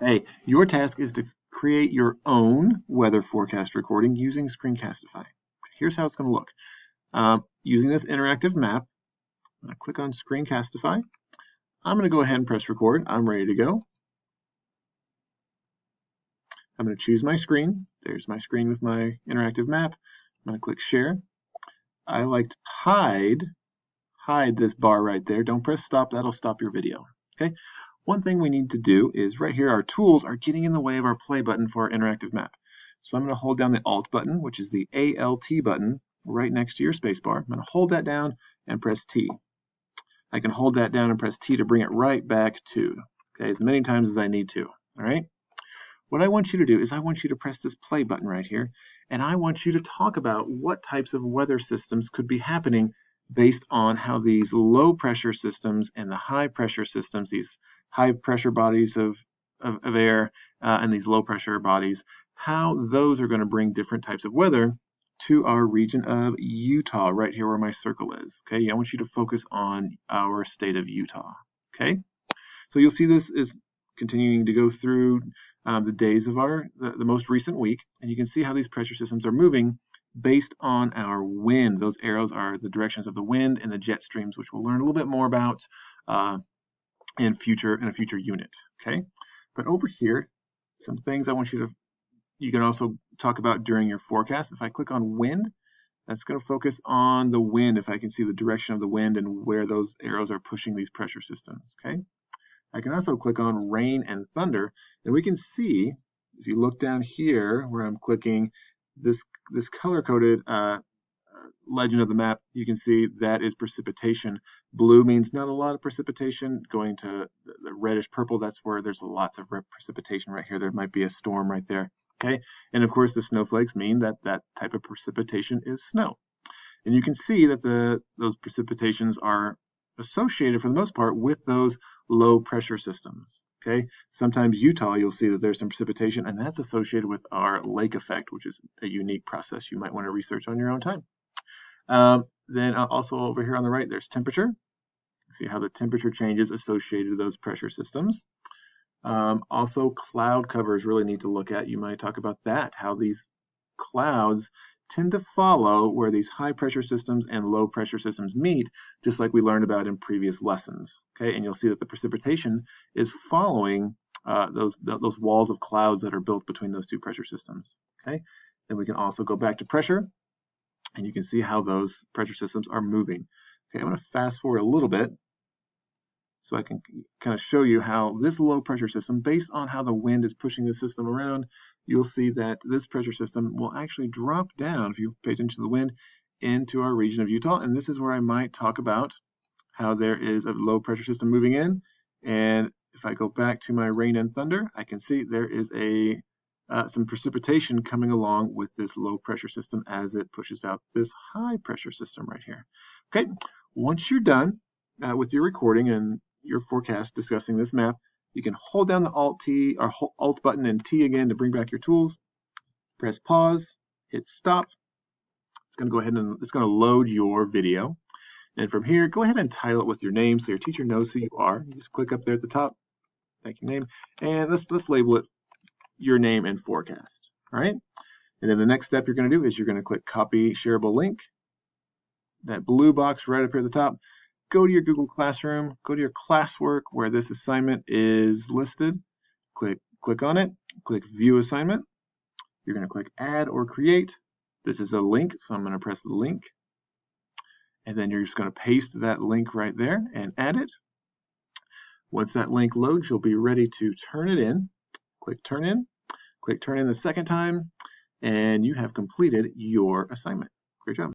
Hey, your task is to create your own weather forecast recording using Screencastify. Here's how it's going to look. Using this interactive map, I'm going to click on Screencastify. I'm going to go ahead and press record. I'm ready to go. I'm going to choose my screen. There's my screen with my interactive map. I'm going to click share. I like to hide this bar right there. Don't press stop. That'll stop your video. Okay. One thing we need to do is right here, our tools are getting in the way of our play button for our interactive map. So I'm going to hold down the Alt button, which is the ALT button right next to your spacebar. I'm going to hold that down and press T. I can hold that down and press T to bring it right back to, okay, as many times as I need to. All right. What I want you to do is I want you to press this play button right here, and I want you to talk about what types of weather systems could be happening based on how these low pressure systems and the high pressure systems, these high pressure bodies of air and these low pressure bodies, how those are going to bring different types of weather to our region of Utah, right here where my circle is. Okay, I want you to focus on our state of Utah. Okay, so you'll see this is continuing to go through the days of the most recent week, and you can see how these pressure systems are moving based on our wind. Those arrows are the directions of the wind and the jet streams, which we'll learn a little bit more about in a future unit. Okay, but over here, some things I want you can also talk about during your forecast. If I click on wind, that's going to focus on the wind. If I can see the direction of the wind and where those arrows are pushing these pressure systems. Okay. I can also click on rain and thunder, and we can see, if you look down here where I'm clicking this color-coded legend of the map, you can see that is precipitation. Blue means not a lot of precipitation. Going to the reddish purple, that's where there's lots of precipitation right here. There might be a storm right there. Okay, and of course the snowflakes mean that that type of precipitation is snow. And you can see that those precipitations are associated for the most part with those low pressure systems. Okay, sometimes Utah, you'll see that there's some precipitation, and that's associated with our lake effect, which is a unique process you might want to research on your own time. Then also over here on the right, there's temperature. See how the temperature changes associated with those pressure systems. Also, cloud cover is really neat to look at. You might talk about that, how these clouds tend to follow where these high pressure systems and low pressure systems meet, just like we learned about in previous lessons. Okay, and you'll see that the precipitation is following those walls of clouds that are built between those two pressure systems. Okay, then we can also go back to pressure, and you can see how those pressure systems are moving. Okay, I'm going to fast forward a little bit so I can kind of show you how this low pressure system, based on how the wind is pushing the system around, you'll see that this pressure system will actually drop down, if you pay attention to the wind, into our region of Utah. And this is where I might talk about how there is a low pressure system moving in. And if I go back to my rain and thunder, I can see there is some precipitation coming along with this low pressure system as it pushes out this high pressure system right here. Okay, once you're done with your recording and your forecast discussing this map, you can hold down the Alt button and T again to bring back your tools. Press pause, hit stop. It's going to go ahead and it's going to load your video. And from here, go ahead and title it with your name so your teacher knows who you are. You just click up there at the top, thank you, name, and let's label it your name and forecast. All right. And then the next step you're going to do is you're going to click copy shareable link. That blue box right up here at the top. Go to your Google Classroom, go to your classwork where this assignment is listed. Click on it, click View Assignment. You're going to click Add or Create. This is a link, so I'm going to press the link. And then you're just going to paste that link right there and add it. Once that link loads, you'll be ready to turn it in. Click Turn In. Click Turn In the second time, and you have completed your assignment. Great job.